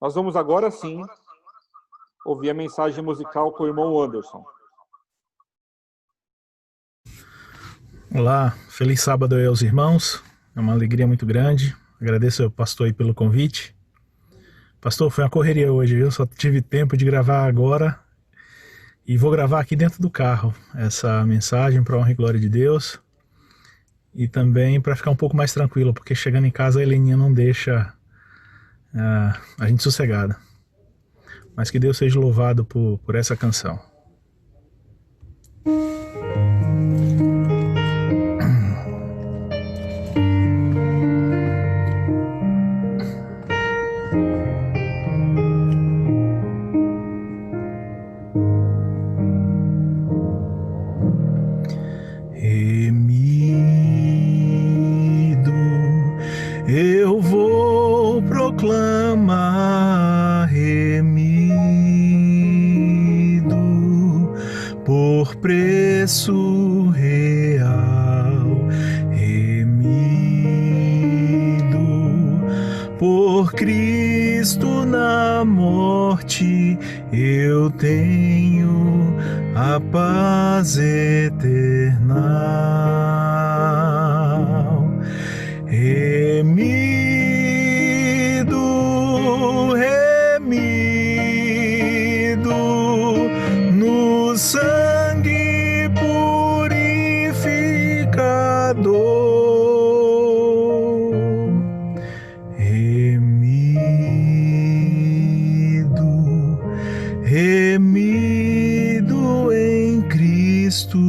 Nós vamos agora sim ouvir a mensagem musical com o irmão Anderson. Olá, feliz sábado aí aos irmãos, é uma alegria muito grande, agradeço ao pastor aí pelo convite. Pastor, foi uma correria hoje, viu? Só tive tempo de gravar agora e vou gravar aqui dentro do carro essa mensagem para a honra e glória de Deus e também para ficar um pouco mais tranquilo, porque chegando em casa a Heleninha não deixa a gente sossegada. Mas que Deus seja louvado por essa canção. Remido, eu vou proclamar, remido, por preço real, remido, por Cristo na morte, eu tenho a paz eterna. Remido, remido no sangue purificador. Remido, remido em Cristo,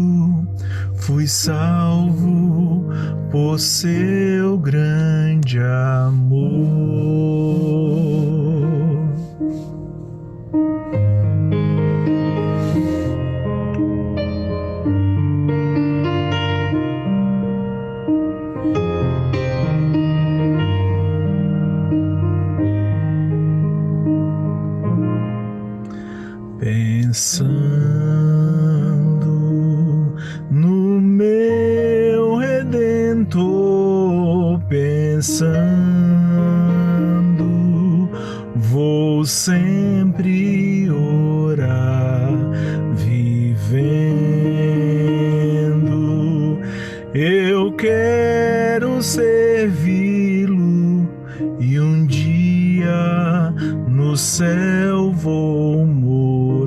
fui salvo por seu grande amor. Pensando no meu Redentor, pensando, vou sempre orar, vivendo, eu quero servi-lo e um dia no céu vou morar.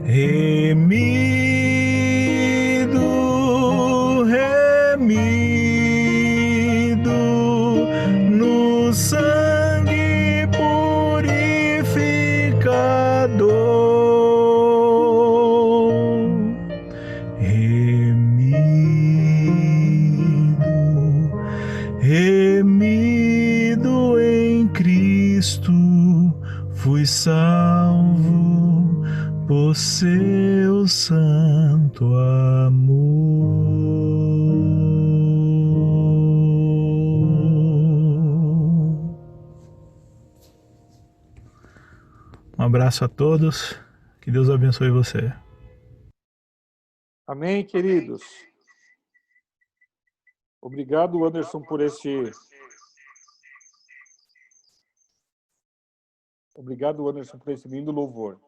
Remido, remido no sangue purificador. Remido, remido em Cristo, fui salvo por seu santo amor. Um abraço a todos, que Deus abençoe você. Amém, queridos? Obrigado, Anderson, por esse... Obrigado, Anderson, por esse lindo louvor.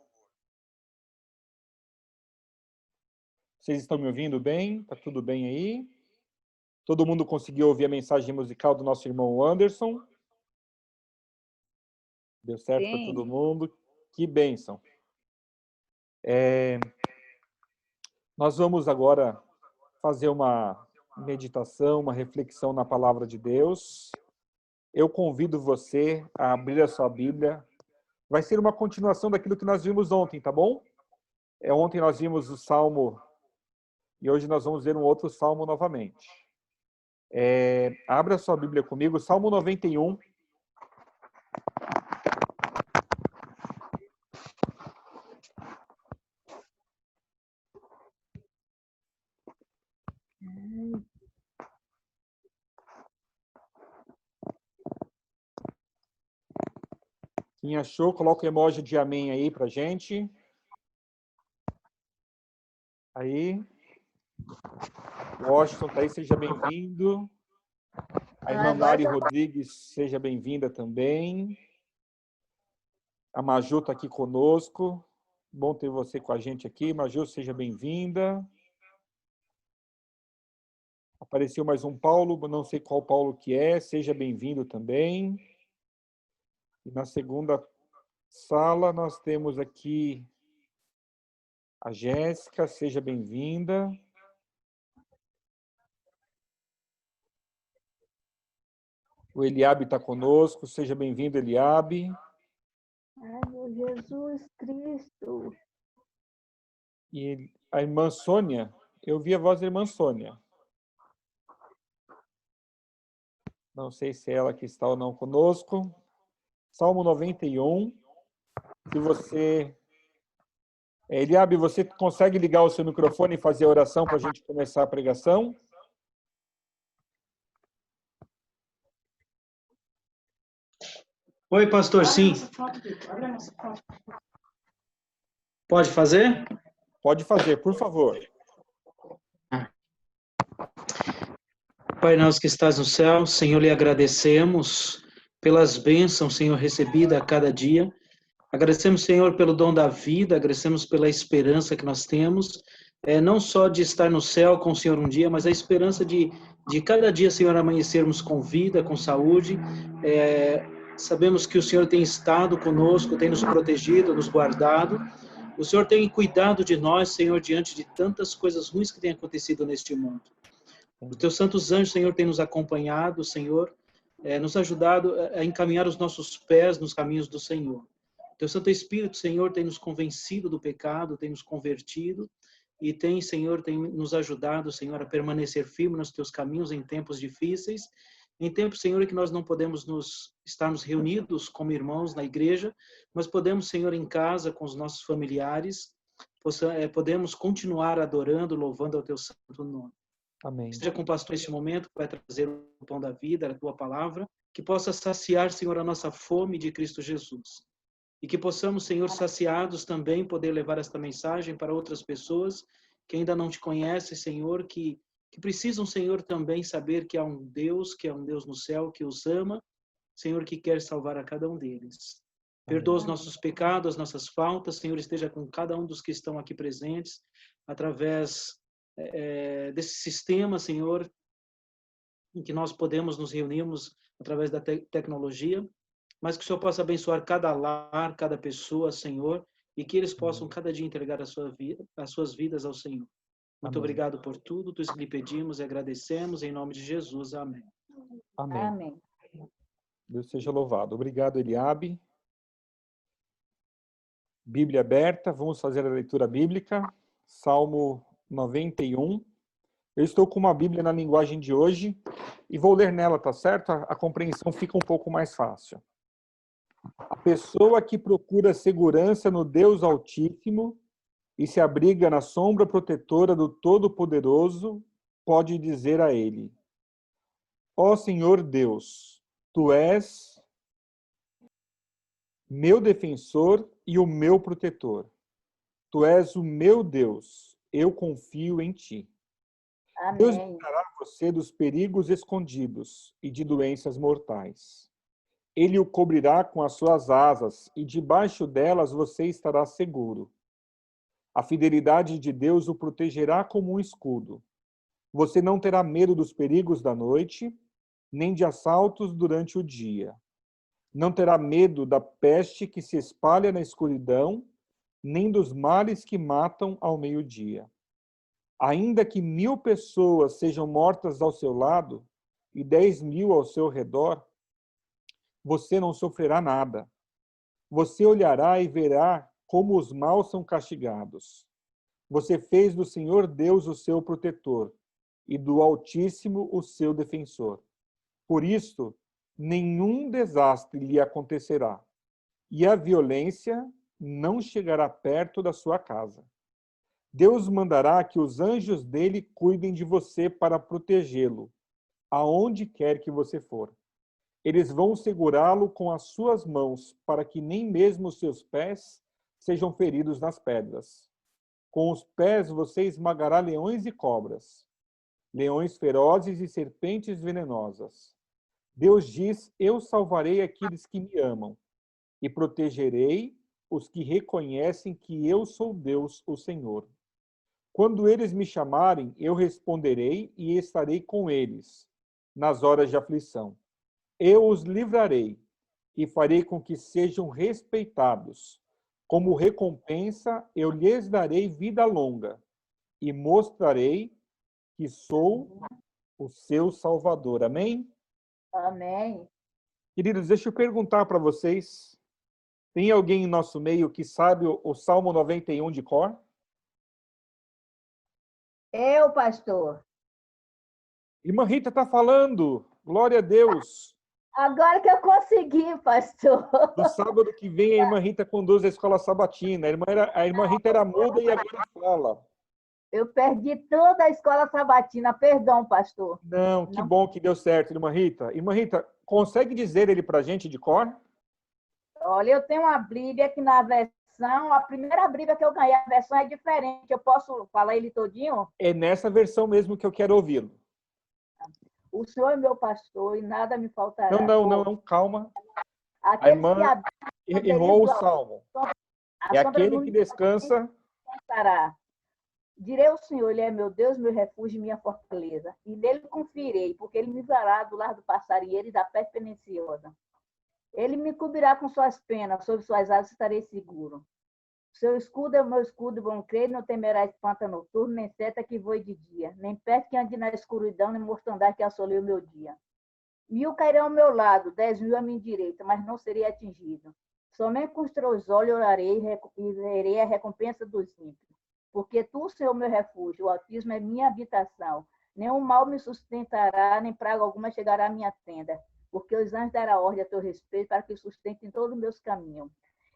Vocês estão me ouvindo bem? Tá tudo bem aí? Todo mundo conseguiu ouvir a mensagem musical do nosso irmão Anderson? Deu certo para todo mundo? Que bênção! Nós vamos agora fazer uma meditação, uma reflexão na palavra de Deus. Eu convido você a abrir a sua Bíblia. Vai ser uma continuação daquilo que nós vimos ontem, tá bom? Ontem nós vimos o Salmo e hoje nós vamos ver um outro Salmo novamente. Abra a sua Bíblia comigo, Salmo 91. Quem achou, coloca o emoji de amém aí pra gente. Aí. Washington tá aí, seja bem-vindo. A irmã Mari Rodrigues, seja bem-vinda também. A Maju está aqui conosco. Bom ter você com a gente aqui. Maju, seja bem-vinda. Apareceu mais um Paulo, não sei qual Paulo que é. Seja bem-vindo também. E na segunda sala nós temos aqui a Jéssica, seja bem-vinda. O Eliabe está conosco, seja bem-vindo, Eliabe. Ai, meu Jesus Cristo. E a irmã Sônia, eu vi a voz da irmã Sônia. Não sei se é ela que está ou não conosco. Salmo 91. Se você... Eliabe, você consegue ligar o seu microfone e fazer a oração para a gente começar a pregação? Oi, pastor, sim. Pode fazer? Pode fazer, por favor. Pai nosso que estás no céu, Senhor, lhe agradecemos pelas bênçãos, Senhor, recebidas a cada dia. Agradecemos, Senhor, pelo dom da vida, agradecemos pela esperança que nós temos, não só de estar no céu com o Senhor um dia, mas a esperança de cada dia, Senhor, amanhecermos com vida, com saúde. Sabemos que o Senhor tem estado conosco, tem nos protegido, nos guardado. O Senhor tem cuidado de nós, Senhor, diante de tantas coisas ruins que têm acontecido neste mundo. Os teus santos anjos, Senhor, têm nos acompanhado, Senhor, nos ajudado a encaminhar os nossos pés nos caminhos do Senhor. Teu Santo Espírito, Senhor, tem nos convencido do pecado, tem nos convertido e tem, Senhor, tem nos ajudado, Senhor, a permanecer firme nos teus caminhos em tempos difíceis, em tempos, Senhor, que nós não podemos estarmos reunidos como irmãos na igreja, mas podemos, Senhor, em casa com os nossos familiares, podemos continuar adorando, louvando ao teu santo nome. Amém. Esteja com o pastor neste momento, que vai trazer o pão da vida, a tua palavra, que possa saciar, Senhor, a nossa fome de Cristo Jesus. E que possamos, Senhor, saciados também, poder levar esta mensagem para outras pessoas que ainda não te conhecem, Senhor, que precisam, Senhor, também saber que há um Deus no céu, que os ama, Senhor, que quer salvar a cada um deles. Perdoa os nossos pecados, as nossas faltas, Senhor, esteja com cada um dos que estão aqui presentes, através desse sistema, Senhor, em que nós podemos nos reunirmos através da tecnologia, mas que o Senhor possa abençoar cada lar, cada pessoa, Senhor, e que eles possam cada dia entregar as suas vidas ao Senhor. Muito obrigado por tudo, tudo isso que lhe pedimos e agradecemos, em nome de Jesus. Amém. Amém. Amém. Deus seja louvado. Obrigado, Eliabe. Bíblia aberta, vamos fazer a leitura bíblica. Salmo 91. Eu estou com uma Bíblia na linguagem de hoje e vou ler nela, tá certo? A compreensão fica um pouco mais fácil. A pessoa que procura segurança no Deus Altíssimo e se abriga na sombra protetora do Todo-Poderoso, pode dizer a ele: Ó Senhor Deus, Tu és meu defensor e o meu protetor. Tu és o meu Deus, eu confio em Ti. Amém. Deus livrará você dos perigos escondidos e de doenças mortais. Ele o cobrirá com as suas asas e debaixo delas você estará seguro. A fidelidade de Deus o protegerá como um escudo. Você não terá medo dos perigos da noite, nem de assaltos durante o dia. Não terá medo da peste que se espalha na escuridão, nem dos males que matam ao meio-dia. Ainda que 1000 pessoas sejam mortas ao seu lado e 10.000 ao seu redor, você não sofrerá nada. Você olhará e verá como os maus são castigados. Você fez do Senhor Deus o seu protetor e do Altíssimo o seu defensor. Por isso, nenhum desastre lhe acontecerá, e a violência não chegará perto da sua casa. Deus mandará que os anjos dele cuidem de você para protegê-lo, aonde quer que você for. Eles vão segurá-lo com as suas mãos, para que nem mesmo os seus pés sejam feridos nas pedras. Com os pés você esmagará leões e cobras, leões ferozes e serpentes venenosas. Deus diz: eu salvarei aqueles que me amam e protegerei os que reconhecem que eu sou Deus, o Senhor. Quando eles me chamarem, eu responderei e estarei com eles nas horas de aflição. Eu os livrarei e farei com que sejam respeitados. Como recompensa, eu lhes darei vida longa e mostrarei que sou o seu Salvador. Amém? Amém. Queridos, deixa eu perguntar para vocês. Tem alguém em nosso meio que sabe o Salmo 91 de cor? Eu, pastor. Irmã Rita está falando. Glória a Deus. Agora que eu consegui, pastor. No sábado que vem, a irmã Rita conduz a escola sabatina. A irmã Rita era muda e agora fala. Eu perdi toda a escola sabatina. Perdão, pastor. Não, que Não. bom que deu certo, irmã Rita. Irmã Rita, consegue dizer ele para a gente de cor? Olha, eu tenho uma Bíblia que na versão, a primeira Bíblia que eu ganhei, a versão é diferente. Eu posso falar ele todinho? É nessa versão mesmo que eu quero ouvi-lo. O Senhor é meu pastor e nada me faltará. Não, calma. A Aqueles irmã que habitam errou o delírio do salmo. a É sombra aquele do que descansa. descansará. Direi ao Senhor, Ele é meu Deus, meu refúgio e minha fortaleza. E nele confiarei, porque Ele me livrará do lar do passarinheiro e da peste perniciosa. Ele me cobrirá com suas penas, sob suas asas estarei seguro. Seu escudo é o meu escudo, bom crer, não temerá espanta noturno, nem seta que voe de dia, nem peste que ande na escuridão, nem mortandade que assoleie o meu dia. 1000 cairão ao meu lado, 10.000 à minha direita, mas não serei atingido. Somente com os teus olhos orarei e verei a recompensa dos ímpios. Porque tu, Senhor, meu refúgio, o Altíssimo é minha habitação. Nenhum mal me sustentará, nem praga alguma chegará à minha tenda. Porque os anjos darão ordem a teu respeito para que sustentem todos os meus caminhos.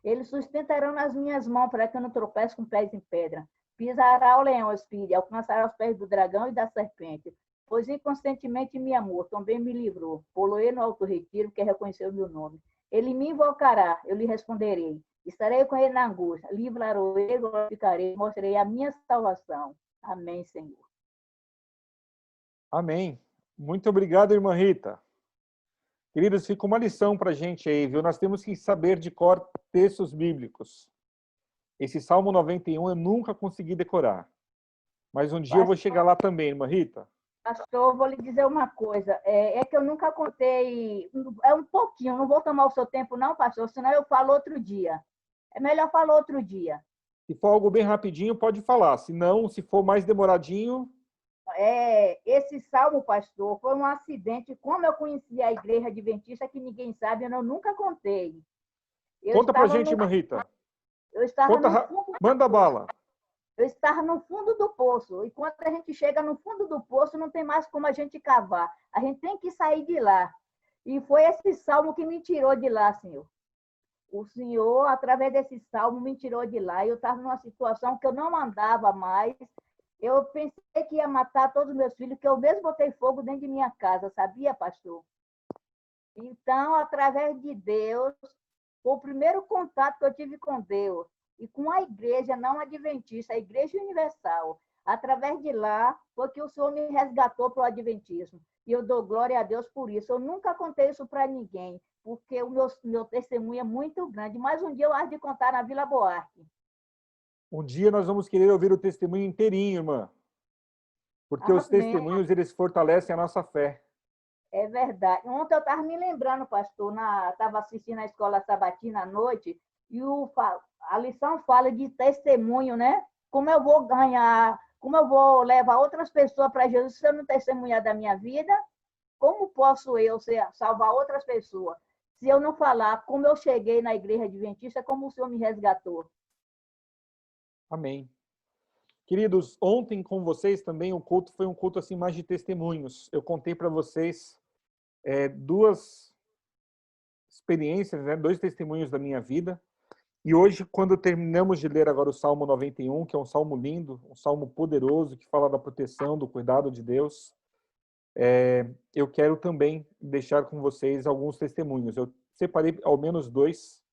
Eles sustentarão nas minhas mãos para que eu não tropece com pés em pedra. Pisará o leão, espírito, alcançará os pés do dragão e da serpente. Pois inconscientemente me amou, também me livrou. Poloei no alto retiro, que reconheceu o meu nome. Ele me invocará, eu lhe responderei. Estarei com ele na angústia, livrarei, glorificarei, mostrarei a minha salvação. Amém, Senhor. Amém. Muito obrigado, irmã Rita. Queridos, fica uma lição para a gente aí, viu? Nós temos que saber de cor textos bíblicos. Esse Salmo 91 eu nunca consegui decorar. Mas um dia eu vou chegar lá também, irmã Rita. Pastor, vou lhe dizer uma coisa. É que eu nunca contei. É um pouquinho, não vou tomar o seu tempo, não, pastor, senão eu falo outro dia. É melhor falar outro dia. Se for algo bem rapidinho, pode falar. Se não, se for mais demoradinho... Esse salmo, pastor, foi um acidente. Como eu conheci a igreja adventista, que ninguém sabe, eu nunca contei. Conta pra gente, irmã Rita. Eu estava no fundo, manda bala. eu estava no fundo do poço. E quando a gente chega no fundo do poço, não tem mais como a gente cavar. A gente tem que sair de lá. E foi esse salmo que me tirou de lá, Senhor. O Senhor, através desse salmo, me tirou de lá. Eu estava numa situação que eu não andava mais. Eu pensei que ia matar todos os meus filhos, que eu mesmo botei fogo dentro de minha casa, sabia, pastor? Então, através de Deus, foi o primeiro contato que eu tive com Deus e com a igreja não adventista, a igreja universal. Através de lá, foi que o Senhor me resgatou para o adventismo. E eu dou glória a Deus por isso. Eu nunca contei isso para ninguém, porque o meu testemunho é muito grande. Mas um dia eu acho de contar na Vila Boarque. Um dia nós vamos querer ouvir o testemunho inteirinho, irmã. Porque os testemunhos, eles fortalecem a nossa fé. É verdade. Ontem eu estava me lembrando, pastor, estava assistindo a escola sabatina à noite, e a lição fala de testemunho, né? Como eu vou ganhar, como eu vou levar outras pessoas para Jesus se eu não testemunhar da minha vida? Como posso eu salvar outras pessoas se eu não falar como eu cheguei na igreja adventista, como o Senhor me resgatou? Amém. Queridos, ontem com vocês também o culto foi um culto assim mais de testemunhos. Eu contei para vocês duas experiências, né, 2 testemunhos da minha vida. E hoje, quando terminamos de ler agora o Salmo 91, que é um salmo lindo, um salmo poderoso, que fala da proteção, do cuidado de Deus, eu quero também deixar com vocês alguns testemunhos. Eu separei ao menos 2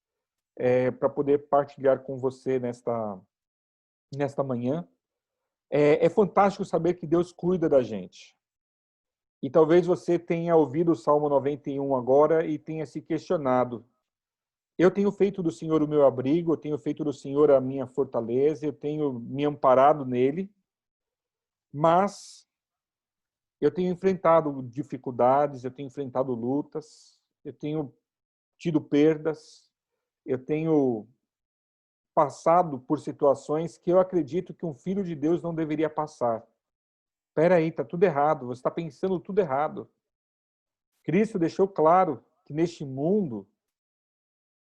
para poder partilhar com você nesta manhã. É fantástico saber que Deus cuida da gente. E talvez você tenha ouvido o Salmo 91 agora e tenha se questionado. Eu tenho feito do Senhor o meu abrigo, eu tenho feito do Senhor a minha fortaleza, eu tenho me amparado nele, mas eu tenho enfrentado dificuldades, eu tenho enfrentado lutas, eu tenho tido perdas, eu tenho passado por situações que eu acredito que um filho de Deus não deveria passar. Espera aí, está tudo errado, você está pensando tudo errado. Cristo deixou claro que neste mundo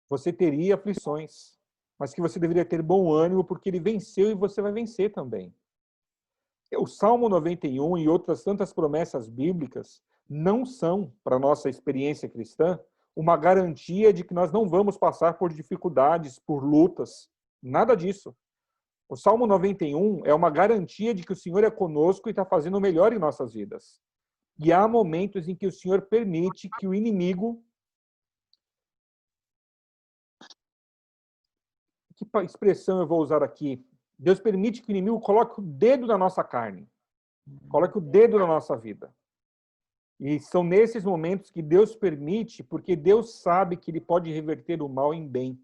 você teria aflições, mas que você deveria ter bom ânimo porque ele venceu e você vai vencer também. O Salmo 91 e outras tantas promessas bíblicas não são, para a nossa experiência cristã, uma garantia de que nós não vamos passar por dificuldades, por lutas, nada disso. O Salmo 91 é uma garantia de que o Senhor é conosco e está fazendo o melhor em nossas vidas. E há momentos em que o Senhor permite que o inimigo... Que expressão eu vou usar aqui? Deus permite que o inimigo coloque o dedo na nossa carne, coloque o dedo na nossa vida. E são nesses momentos que Deus permite, porque Deus sabe que ele pode reverter o mal em bem.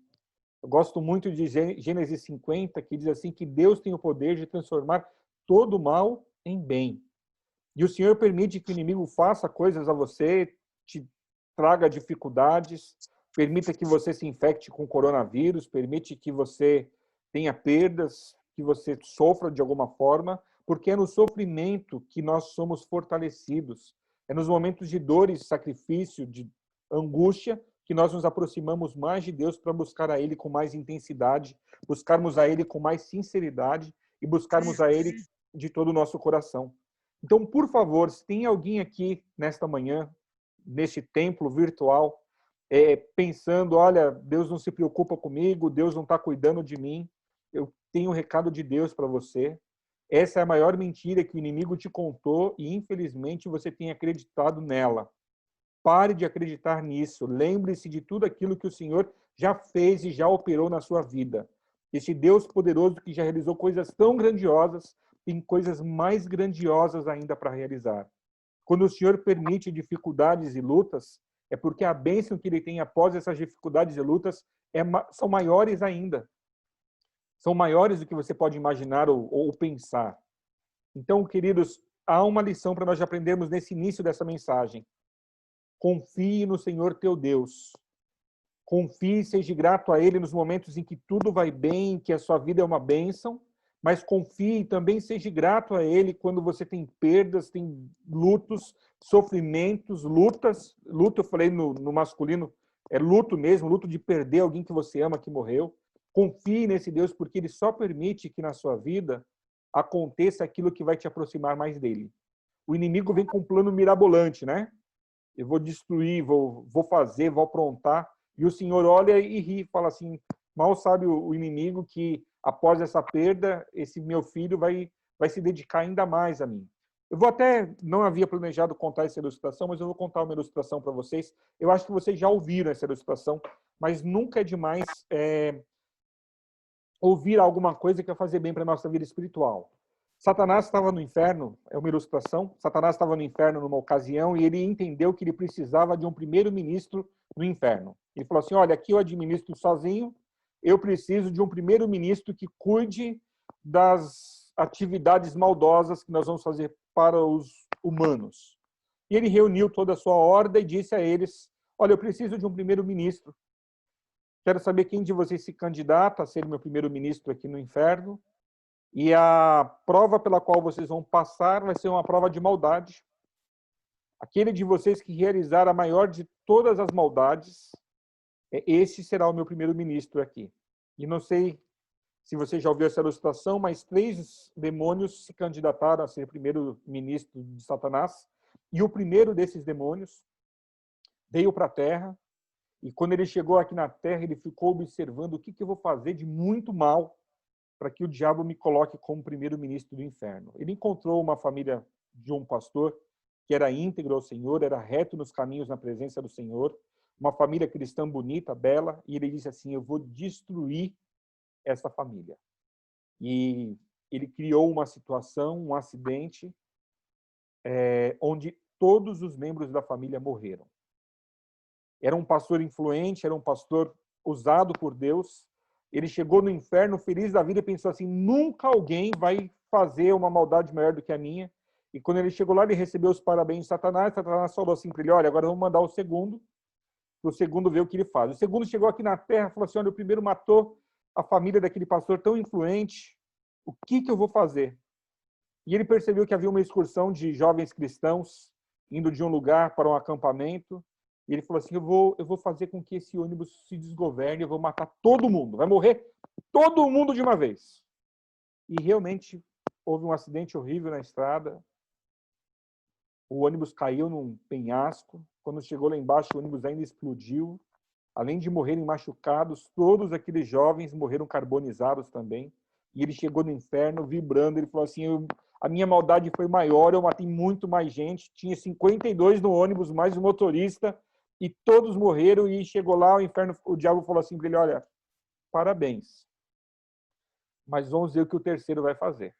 Eu gosto muito de Gênesis 50, que diz assim, que Deus tem o poder de transformar todo o mal em bem. E o Senhor permite que o inimigo faça coisas a você, te traga dificuldades, permita que você se infecte com coronavírus, permite que você tenha perdas, que você sofra de alguma forma, porque é no sofrimento que nós somos fortalecidos. É nos momentos de dor e sacrifício, de angústia, que nós nos aproximamos mais de Deus para buscar a Ele com mais intensidade, buscarmos a Ele com mais sinceridade e buscarmos a Ele de todo o nosso coração. Então, por favor, se tem alguém aqui nesta manhã, neste templo virtual, pensando, olha, Deus não se preocupa comigo, Deus não está cuidando de mim, eu tenho um recado de Deus para você. Essa é a maior mentira que o inimigo te contou e, infelizmente, você tem acreditado nela. Pare de acreditar nisso. Lembre-se de tudo aquilo que o Senhor já fez e já operou na sua vida. Esse Deus poderoso que já realizou coisas tão grandiosas, tem coisas mais grandiosas ainda para realizar. Quando o Senhor permite dificuldades e lutas, é porque a bênção que ele tem após essas dificuldades e lutas são maiores ainda. São maiores do que você pode imaginar ou pensar. Então, queridos, há uma lição para nós aprendermos nesse início dessa mensagem. Confie no Senhor teu Deus. Confie e seja grato a Ele nos momentos em que tudo vai bem, que a sua vida é uma bênção, mas confie e também seja grato a Ele quando você tem perdas, tem lutos, sofrimentos, lutas. Luto, eu falei no masculino, é luto mesmo, luto de perder alguém que você ama, que morreu. Confie nesse Deus, porque Ele só permite que na sua vida aconteça aquilo que vai te aproximar mais dele. O inimigo vem com um plano mirabolante, né? Eu vou destruir, vou fazer, vou aprontar. E o Senhor olha e ri, fala assim, mal sabe o inimigo que após essa perda, esse meu filho vai se dedicar ainda mais a mim. Eu vou até, não havia planejado contar essa ilustração, mas eu vou contar uma ilustração para vocês. Eu acho que vocês já ouviram essa ilustração, mas nunca é demais ouvir alguma coisa que vai fazer bem para a nossa vida espiritual. Satanás estava no inferno, é uma ilustração, Satanás estava no inferno numa ocasião e ele entendeu que ele precisava de um primeiro-ministro no inferno. Ele falou assim, olha, aqui eu administro sozinho, eu preciso de um primeiro-ministro que cuide das atividades maldosas que nós vamos fazer para os humanos. E ele reuniu toda a sua horda e disse a eles, olha, eu preciso de um primeiro-ministro. Quero saber quem de vocês se candidata a ser meu primeiro-ministro aqui no inferno. E a prova pela qual vocês vão passar vai ser uma prova de maldade. Aquele de vocês que realizar a maior de todas as maldades, esse será o meu primeiro-ministro aqui. E não sei se você já ouviu essa ilustração, mas 3 demônios se candidataram a ser primeiro-ministro de Satanás. E o primeiro desses demônios veio para a Terra. E quando ele chegou aqui na Terra, ele ficou observando o que eu vou fazer de muito mal para que o diabo me coloque como primeiro-ministro do inferno. Ele encontrou uma família de um pastor que era íntegro ao Senhor, era reto nos caminhos na presença do Senhor, uma família cristã bonita, bela, e ele disse assim, eu vou destruir essa família. E ele criou uma situação, um acidente, onde todos os membros da família morreram. Era um pastor influente, era um pastor usado por Deus. Ele chegou no inferno feliz da vida e pensou assim, nunca alguém vai fazer uma maldade maior do que a minha. E quando ele chegou lá, ele recebeu os parabéns de Satanás. Satanás falou assim para ele, olha, agora vamos mandar o segundo, para o segundo ver o que ele faz. O segundo chegou aqui na terra e falou assim, olha, o primeiro matou a família daquele pastor tão influente, o que eu vou fazer? E ele percebeu que havia uma excursão de jovens cristãos indo de um lugar para um acampamento. E ele falou assim, eu vou fazer com que esse ônibus se desgoverne, eu vou matar todo mundo, vai morrer todo mundo de uma vez. E realmente houve um acidente horrível na estrada. O ônibus caiu num penhasco. Quando chegou lá embaixo, o ônibus ainda explodiu. Além de morrerem machucados, todos aqueles jovens morreram carbonizados também. E ele chegou no inferno vibrando. Ele falou assim, a minha maldade foi maior, eu matei muito mais gente. Tinha 52 no ônibus, mais o motorista. E todos morreram. E chegou lá, o inferno, o diabo falou assim para ele, olha, parabéns. Mas vamos ver o que o terceiro vai fazer.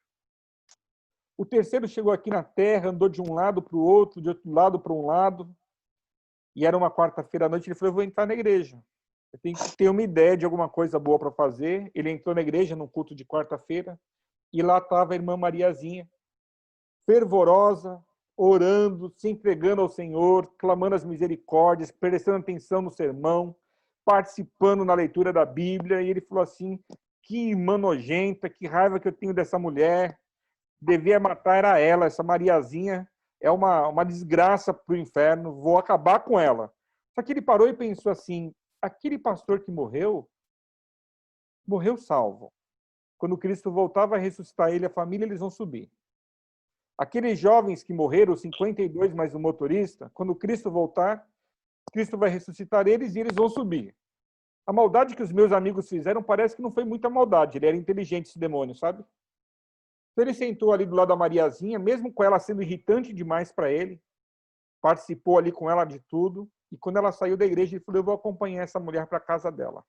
O terceiro chegou aqui na terra, andou de um lado para o outro, de outro lado para um lado. E era uma quarta-feira à noite, ele falou, eu vou entrar na igreja. Eu tenho que ter uma ideia de alguma coisa boa para fazer. Ele entrou na igreja, num culto de quarta-feira, e lá estava a irmã Mariazinha, fervorosa, orando, se entregando ao Senhor, clamando as misericórdias, prestando atenção no sermão, participando na leitura da Bíblia. E ele falou assim, que irmã nojenta, que raiva que eu tenho dessa mulher. Devia matar era ela, essa Mariazinha é uma desgraça para o inferno, vou acabar com ela. Só que ele parou e pensou assim, aquele pastor que morreu salvo. Quando Cristo voltar, vai ressuscitar ele, a família, eles vão subir. Aqueles jovens que morreram, 52 mais o motorista, quando Cristo voltar, Cristo vai ressuscitar eles e eles vão subir. A maldade que os meus amigos fizeram parece que não foi muita maldade, ele era inteligente esse demônio, sabe? Então ele sentou ali do lado da Mariazinha, mesmo com ela sendo irritante demais para ele, participou ali com ela de tudo, e quando ela saiu da igreja, ele falou, eu vou acompanhar essa mulher para a casa dela.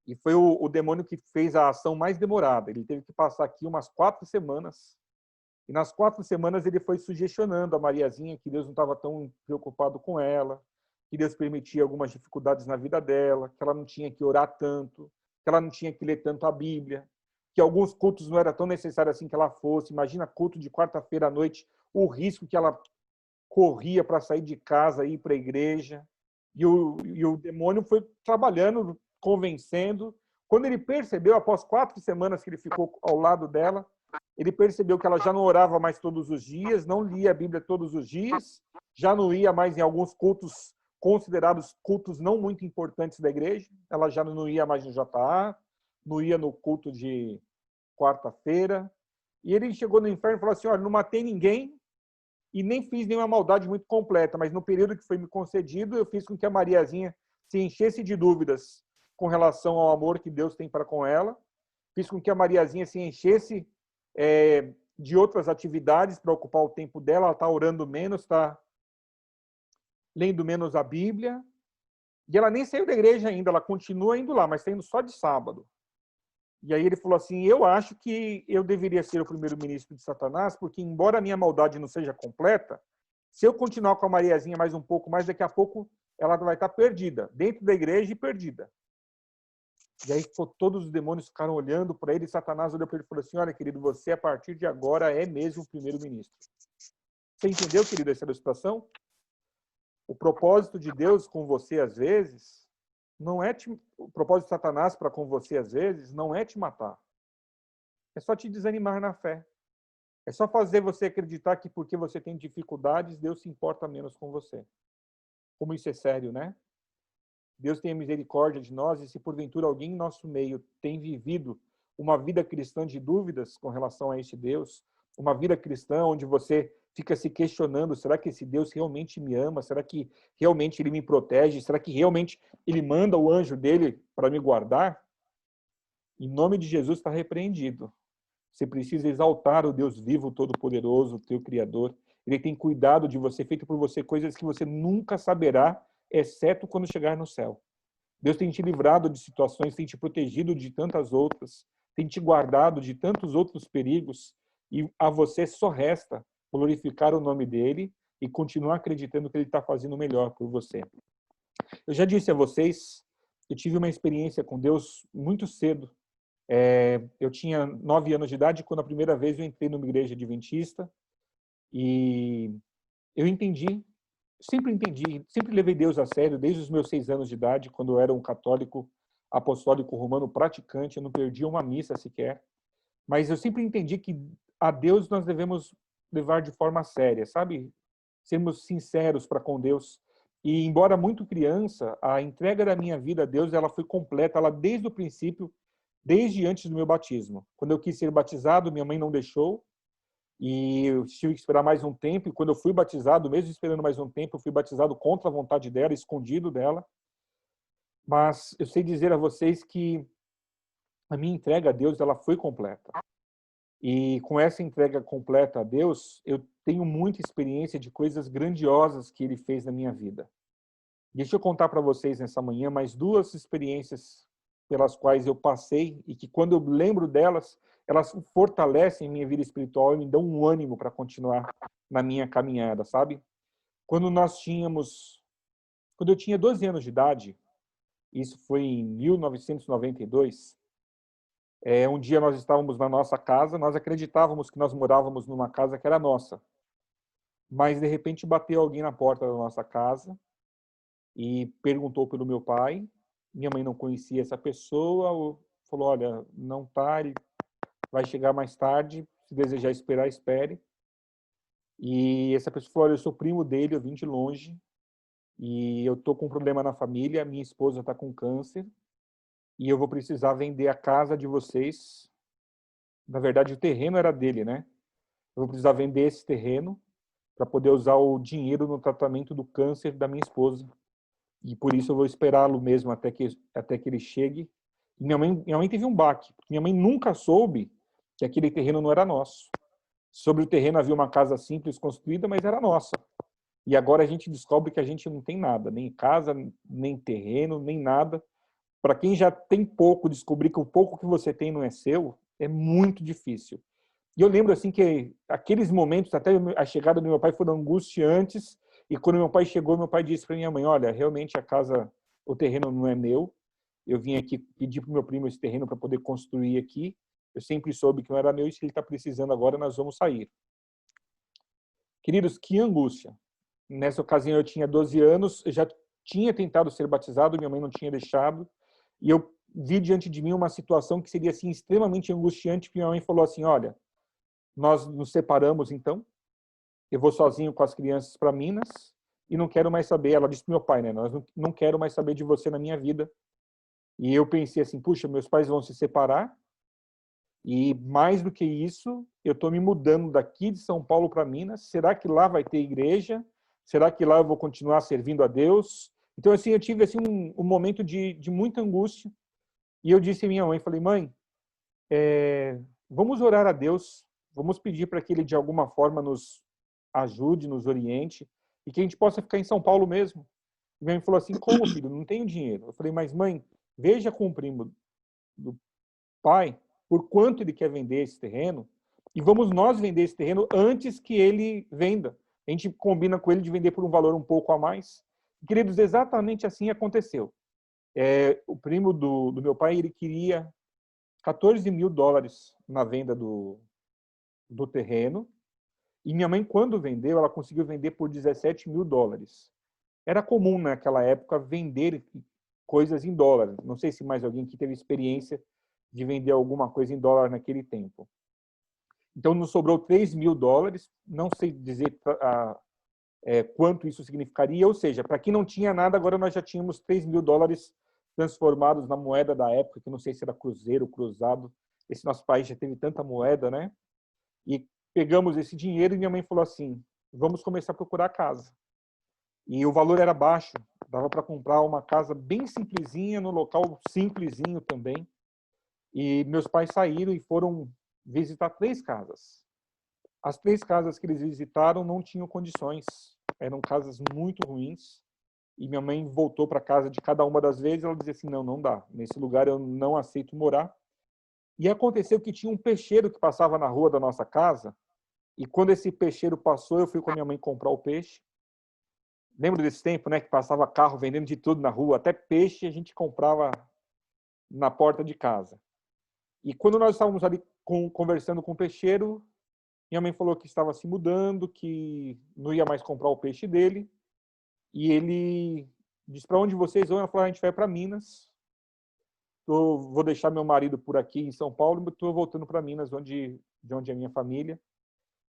E foi o demônio que fez a ação mais demorada. Ele teve que passar aqui umas 4 semanas, e nas 4 semanas ele foi sugestionando a Mariazinha que Deus não estava tão preocupado com ela, que Deus permitia algumas dificuldades na vida dela, que ela não tinha que orar tanto, que ela não tinha que ler tanto a Bíblia, que alguns cultos não era tão necessário assim que ela fosse. Imagina culto de quarta-feira à noite, o risco que ela corria para sair de casa e ir para a igreja. E o demônio foi trabalhando, convencendo. Quando ele percebeu, após 4 semanas que ele ficou ao lado dela, ele percebeu que ela já não orava mais todos os dias, não lia a Bíblia todos os dias, já não ia mais em alguns cultos considerados cultos não muito importantes da igreja, ela já não ia mais no JA, não ia no culto de quarta-feira, e ele chegou no inferno e falou assim, olha, não matei ninguém e nem fiz nenhuma maldade muito completa, mas no período que foi me concedido, eu fiz com que a Mariazinha se enchesse de dúvidas com relação ao amor que Deus tem para com ela, fiz com que a Mariazinha se enchesse de outras atividades para ocupar o tempo dela, ela está orando menos, está lendo menos a Bíblia, e ela nem saiu da igreja ainda, ela continua indo lá, mas está indo só de sábado. E aí ele falou assim, eu acho que eu deveria ser o primeiro-ministro de Satanás, porque embora a minha maldade não seja completa, se eu continuar com a Mariazinha mais um pouco mais, daqui a pouco ela vai estar perdida, dentro da igreja e perdida. E aí todos os demônios ficaram olhando para ele, e Satanás olhou para ele e falou assim, olha, querido, você a partir de agora é mesmo o primeiro-ministro. Você entendeu, querido, essa situação? O propósito de Deus com você, às vezes, não é o propósito de Satanás para com você, às vezes, não é te matar. É só te desanimar na fé. É só fazer você acreditar que porque você tem dificuldades, Deus se importa menos com você. Como isso é sério, né? Deus tem a misericórdia de nós, e se porventura alguém em nosso meio tem vivido uma vida cristã de dúvidas com relação a esse Deus, uma vida cristã onde você fica se questionando, será que esse Deus realmente me ama? Será que realmente ele me protege? Será que realmente ele manda o anjo dele para me guardar? Em nome de Jesus está repreendido. Você precisa exaltar o Deus vivo, todo-poderoso, o teu Criador. Ele tem cuidado de você, feito por você coisas que você nunca saberá, exceto quando chegar no céu. Deus tem te livrado de situações, tem te protegido de tantas outras, tem te guardado de tantos outros perigos, e a você só resta glorificar o nome dele e continuar acreditando que ele está fazendo o melhor por você. Eu já disse a vocês, eu tive uma experiência com Deus muito cedo. Eu tinha 9 anos de idade quando a primeira vez eu entrei numa igreja adventista e eu sempre levei Deus a sério, desde os meus 6 anos de idade, quando eu era um católico apostólico romano praticante, eu não perdia uma missa sequer, mas eu sempre entendi que a Deus nós devemos levar de forma séria, sabe? Sermos sinceros para com Deus. E embora muito criança, a entrega da minha vida a Deus, ela foi completa, ela desde o princípio, desde antes do meu batismo. Quando eu quis ser batizado, minha mãe não deixou, e eu tive que esperar mais um tempo, e quando eu fui batizado, mesmo esperando mais um tempo, eu fui batizado contra a vontade dela, escondido dela. Mas eu sei dizer a vocês que a minha entrega a Deus, ela foi completa. E com essa entrega completa a Deus, eu tenho muita experiência de coisas grandiosas que Ele fez na minha vida. Deixa eu contar para vocês nessa manhã mais 2 experiências pelas quais eu passei e que quando eu lembro delas, elas fortalecem minha vida espiritual e me dão um ânimo para continuar na minha caminhada, sabe? Quando eu tinha 12 anos de idade, isso foi em 1992, um dia nós estávamos na nossa casa, nós acreditávamos que nós morávamos numa casa que era nossa, mas de repente bateu alguém na porta da nossa casa e perguntou pelo meu pai. Minha mãe não conhecia essa pessoa, falou, olha, não tá, ele vai chegar mais tarde, se desejar esperar, espere. E essa pessoa falou, olha, eu sou primo dele, eu vim de longe, e eu tô com um problema na família, minha esposa está com câncer, e eu vou precisar vender a casa de vocês. Na verdade, o terreno era dele, né? Eu vou precisar vender esse terreno para poder usar o dinheiro no tratamento do câncer da minha esposa. E por isso eu vou esperá-lo mesmo até que ele chegue. E minha mãe teve um baque, porque minha mãe nunca soube que aquele terreno não era nosso. Sobre o terreno havia uma casa simples construída, mas era nossa. E agora a gente descobre que a gente não tem nada, nem casa, nem terreno, nem nada. Para quem já tem pouco, descobrir que o pouco que você tem não é seu, é muito difícil. E eu lembro assim que aqueles momentos, até a chegada do meu pai, foram angustiantes. E quando meu pai chegou, meu pai disse para minha mãe, olha, realmente a casa, o terreno não é meu. Eu vim aqui pedir para o meu primo esse terreno para poder construir aqui. Eu sempre soube que não era meu e se ele está precisando agora, nós vamos sair. Queridos, que angústia. Nessa ocasião eu tinha 12 anos, eu já tinha tentado ser batizado, minha mãe não tinha deixado. E eu vi diante de mim uma situação que seria assim extremamente angustiante, porque minha mãe falou assim, olha, nós nos separamos então, eu vou sozinho com as crianças para Minas e não quero mais saber, ela disse para meu pai, né, nós não quero mais saber de você na minha vida. E eu pensei assim, puxa, meus pais vão se separar e mais do que isso, eu estou me mudando daqui de São Paulo para Minas, será que lá vai ter igreja? Será que lá eu vou continuar servindo a Deus? Então assim, eu tive assim um momento de muita angústia e eu disse à minha mãe, falei, mãe, vamos orar a Deus, vamos pedir para que Ele de alguma forma nos ajude, nos oriente, e que a gente possa ficar em São Paulo mesmo. E minha mãe falou assim, como, filho? Não tenho dinheiro. Eu falei, mas mãe, veja com o primo do pai por quanto ele quer vender esse terreno, e vamos nós vender esse terreno antes que ele venda. A gente combina com ele de vender por um valor um pouco a mais. E, queridos, exatamente assim aconteceu. O primo do meu pai, ele queria $14 mil na venda do terreno, e minha mãe, quando vendeu, ela conseguiu vender por $17 mil. Era comum naquela época vender coisas em dólar. Não sei se mais alguém que teve experiência de vender alguma coisa em dólar naquele tempo. Então, nos sobrou $3 mil, não sei dizer quanto isso significaria, ou seja, para quem não tinha nada, agora nós já tínhamos $3 mil transformados na moeda da época, que não sei se era cruzeiro, cruzado. Esse nosso país já teve tanta moeda, né? E pegamos esse dinheiro e minha mãe falou assim, vamos começar a procurar casa. E o valor era baixo, dava para comprar uma casa bem simplesinha, no local simplesinho também. E meus pais saíram e foram visitar 3 casas. As 3 casas que eles visitaram não tinham condições, eram casas muito ruins. E minha mãe voltou para casa de cada uma das vezes, ela dizia assim, não dá, nesse lugar eu não aceito morar. E aconteceu que tinha um peixeiro que passava na rua da nossa casa, E quando esse peixeiro passou, eu fui com a minha mãe comprar o peixe. Lembro desse tempo, né, que passava carro vendendo de tudo na rua, até peixe a gente comprava na porta de casa. E quando nós estávamos ali conversando com o peixeiro, minha mãe falou que estava se mudando, que não ia mais comprar o peixe dele. E ele disse: para onde vocês vão? Ela falou: a gente vai para Minas. Vou deixar meu marido por aqui em São Paulo, e estou voltando para Minas, de onde é a minha família,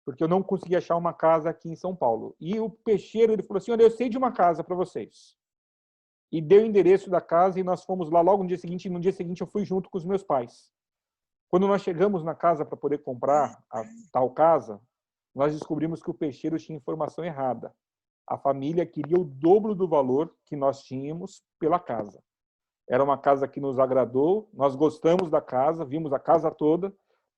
porque eu não consegui achar uma casa aqui em São Paulo. E o peixeiro, ele falou assim: olha, eu sei de uma casa para vocês. E deu o endereço da casa e nós fomos lá logo no dia seguinte. E no dia seguinte eu fui junto com os meus pais. Quando nós chegamos na casa para poder comprar a tal casa, nós descobrimos que o peixeiro tinha informação errada. A família queria o dobro do valor que nós tínhamos pela casa. Era uma casa que nos agradou, nós gostamos da casa, vimos a casa toda,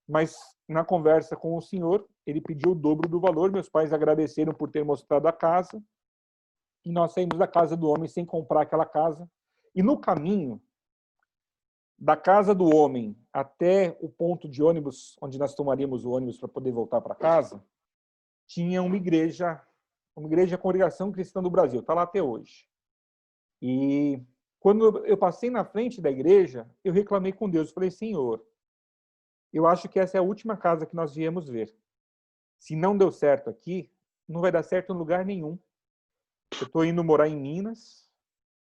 mas na conversa com o senhor, ele pediu o dobro do valor. Meus pais agradeceram por ter mostrado a casa, e nós saímos da casa do homem sem comprar aquela casa. E no caminho, da casa do homem até o ponto de ônibus, onde nós tomaríamos o ônibus para poder voltar para casa, tinha uma igreja, Congregação Cristã do Brasil, está lá até hoje. E quando eu passei na frente da igreja, eu reclamei com Deus, falei: Senhor, eu acho que essa é a última casa que nós viemos ver. Se não deu certo aqui, não vai dar certo em lugar nenhum. Eu estou indo morar em Minas,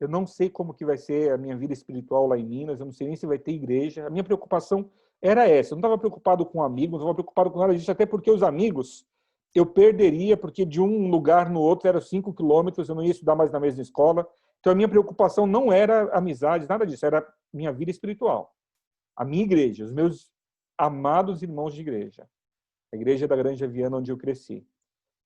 eu não sei como que vai ser a minha vida espiritual lá em Minas, eu não sei nem se vai ter igreja. A minha preocupação era essa, eu não estava preocupado com amigos, não estava preocupado com nada disso, até porque os amigos eu perderia, porque de um lugar no outro eram 5 quilômetros, eu não ia estudar mais na mesma escola. Então a minha preocupação não era amizades, nada disso, era minha vida espiritual. A minha igreja, os meus amados irmãos de igreja. A igreja da Granja Viana, onde eu cresci.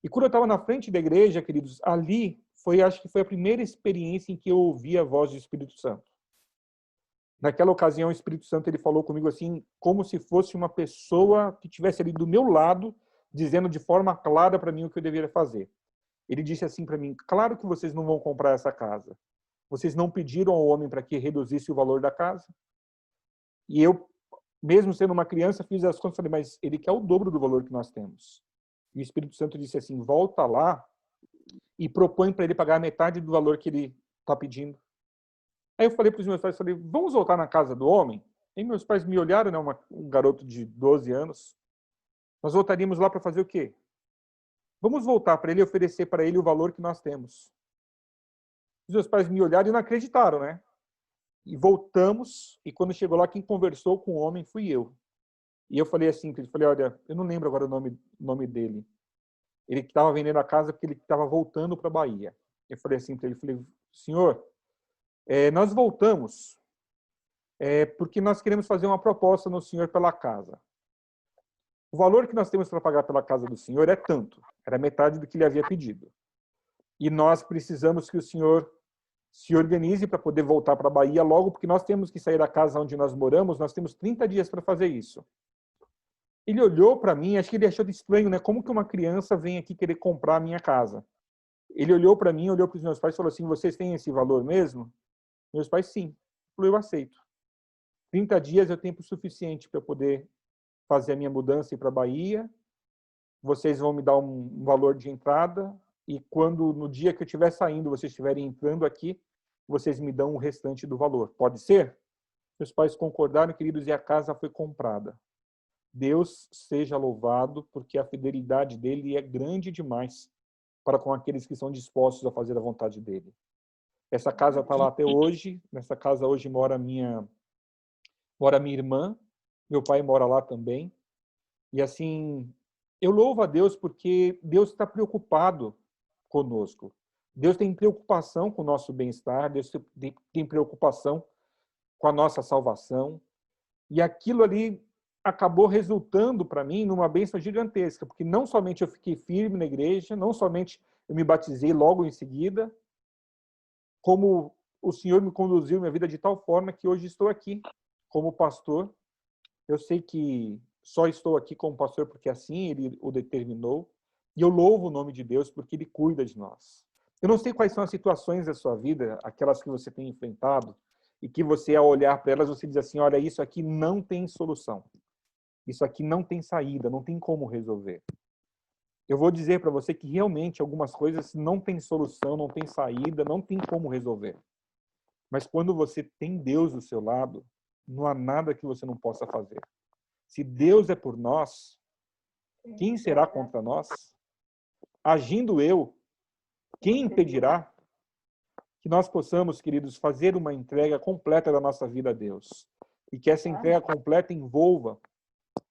E quando eu estava na frente da igreja, queridos, ali acho que foi a primeira experiência em que eu ouvi a voz do Espírito Santo. Naquela ocasião, o Espírito Santo ele falou comigo assim, como se fosse uma pessoa que estivesse ali do meu lado, dizendo de forma clara para mim o que eu deveria fazer. Ele disse assim para mim: claro que vocês não vão comprar essa casa. Vocês não pediram ao homem para que reduzisse o valor da casa? E eu, mesmo sendo uma criança, fiz as contas e falei: mas ele quer o dobro do valor que nós temos. E o Espírito Santo disse assim: volta lá e propõe para ele pagar metade do valor que ele está pedindo. Aí eu falei para os meus pais, falei: vamos voltar na casa do homem? E meus pais me olharam, né, um garoto de 12 anos. Nós voltaríamos lá para fazer o quê? Vamos voltar para ele e oferecer para ele o valor que nós temos. Os meus pais me olharam e não acreditaram, né? E voltamos, e quando chegou lá, quem conversou com o homem fui eu. E eu falei assim, olha, eu não lembro agora o nome dele. Ele estava vendendo a casa porque ele estava voltando para a Bahia. Eu falei assim para ele, senhor, nós voltamos porque nós queremos fazer uma proposta no senhor pela casa. O valor que nós temos para pagar pela casa do senhor é tanto, era metade do que ele havia pedido. E nós precisamos que o senhor se organize para poder voltar para a Bahia logo, porque nós temos que sair da casa onde nós moramos, nós temos 30 dias para fazer isso. Ele olhou para mim, acho que ele achou estranho, né? Como que uma criança vem aqui querer comprar a minha casa? Ele olhou para mim, olhou para os meus pais e falou assim: vocês têm esse valor mesmo? Meus pais, sim. Eu aceito. 30 dias é o tempo suficiente para eu poder fazer a minha mudança e ir para a Bahia. Vocês vão me dar um valor de entrada e quando no dia que eu estiver saindo, vocês estiverem entrando aqui, vocês me dão o restante do valor. Pode ser? Meus pais concordaram, queridos, e a casa foi comprada. Deus seja louvado, porque a fidelidade dele é grande demais para com aqueles que são dispostos a fazer a vontade dele. Essa casa está lá até hoje. Nessa casa hoje mora minha irmã. Meu pai mora lá também. E assim, eu louvo a Deus porque Deus está preocupado conosco. Deus tem preocupação com o nosso bem-estar. Deus tem preocupação com a nossa salvação. E aquilo ali acabou resultando para mim numa bênção gigantesca, porque não somente eu fiquei firme na igreja, não somente eu me batizei logo em seguida, como o Senhor me conduziu minha vida de tal forma que hoje estou aqui como pastor. Eu sei que só estou aqui como pastor porque assim Ele o determinou, e eu louvo o nome de Deus porque Ele cuida de nós. Eu não sei quais são as situações da sua vida, aquelas que você tem enfrentado, e que você, ao olhar para elas, você diz assim: olha, isso aqui não tem solução. Isso aqui não tem saída, não tem como resolver. eu vou dizer para você que realmente algumas coisas não tem solução, não tem saída, não tem como resolver. Mas quando você tem Deus do seu lado, não há nada que você não possa fazer. Se Deus é por nós, quem será contra nós? Agindo eu, quem impedirá? Que nós possamos, queridos, fazer uma entrega completa da nossa vida a Deus. E que essa entrega completa envolva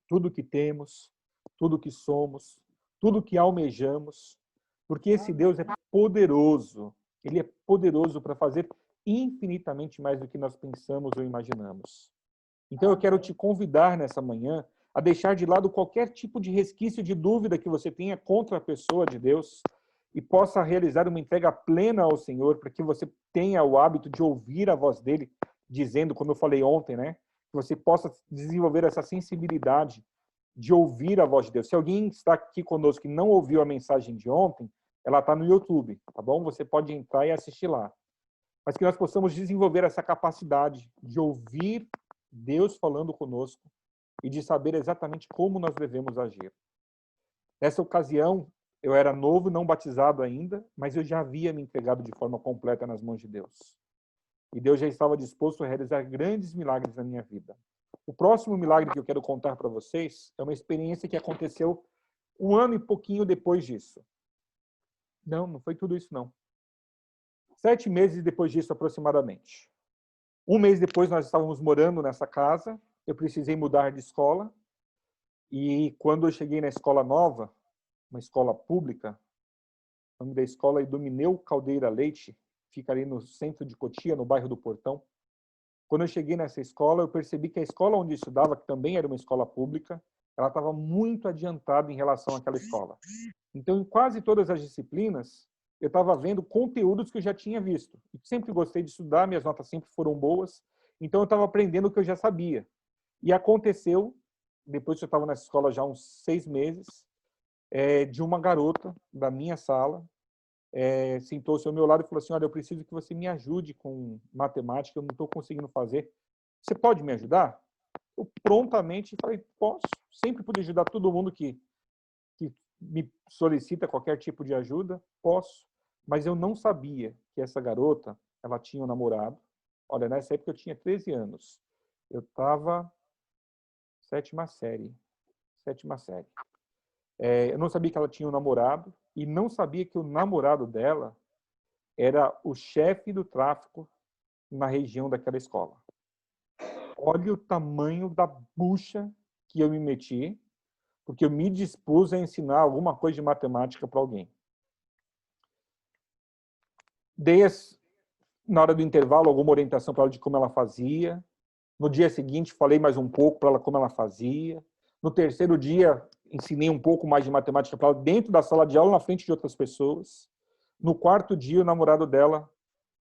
tudo que temos, tudo que somos, tudo que almejamos, porque esse Deus é poderoso. Ele é poderoso para fazer infinitamente mais do que nós pensamos ou imaginamos. Então eu quero te convidar nessa manhã a deixar de lado qualquer tipo de resquício de dúvida que você tenha contra a pessoa de Deus e possa realizar uma entrega plena ao Senhor, para que você tenha o hábito de ouvir a voz dele, dizendo, como eu falei ontem, né? Que você possa desenvolver essa sensibilidade de ouvir a voz de Deus. Se alguém está aqui conosco e não ouviu a mensagem de ontem, ela está no YouTube, tá bom? Você pode entrar e assistir lá. Mas que nós possamos desenvolver essa capacidade de ouvir Deus falando conosco e de saber exatamente como nós devemos agir. Nessa ocasião, eu era novo, não batizado ainda, mas eu já havia me entregado de forma completa nas mãos de Deus. E Deus já estava disposto a realizar grandes milagres na minha vida. O próximo milagre que eu quero contar para vocês é uma experiência que aconteceu 1 ano e pouquinho depois disso. Não foi tudo isso, não. 7 meses depois disso, aproximadamente. 1 mês depois, nós estávamos morando nessa casa, eu precisei mudar de escola, e quando eu cheguei na escola nova, uma escola pública, o nome da escola é Idomeneu Caldeira Leite, fica ali no centro de Cotia, no bairro do Portão. Quando eu cheguei nessa escola, eu percebi que a escola onde eu estudava, que também era uma escola pública, ela estava muito adiantada em relação àquela escola. Então, em quase todas as disciplinas, eu estava vendo conteúdos que eu já tinha visto. E sempre gostei de estudar, minhas notas sempre foram boas, então eu estava aprendendo o que eu já sabia. E aconteceu, depois que eu estava nessa escola já há uns 6 meses, de uma garota da minha sala, sentou-se ao meu lado e falou assim, olha, eu preciso que você me ajude com matemática, eu não estou conseguindo fazer. Você pode me ajudar? Eu prontamente falei, posso. Sempre pude ajudar todo mundo que me solicita qualquer tipo de ajuda, posso. Mas eu não sabia que essa garota, ela tinha um namorado. Olha, nessa época eu tinha 13 anos. Eu estava sétima série. Eu não sabia que ela tinha um namorado e não sabia que o namorado dela era o chefe do tráfico na região daquela escola. Olha o tamanho da bucha que eu me meti, porque eu me dispus a ensinar alguma coisa de matemática para alguém. Dei, na hora do intervalo, alguma orientação para ela de como ela fazia. No dia seguinte, falei mais um pouco para ela como ela fazia. No terceiro dia, ensinei um pouco mais de matemática para ela dentro da sala de aula, na frente de outras pessoas. No quarto dia, o namorado dela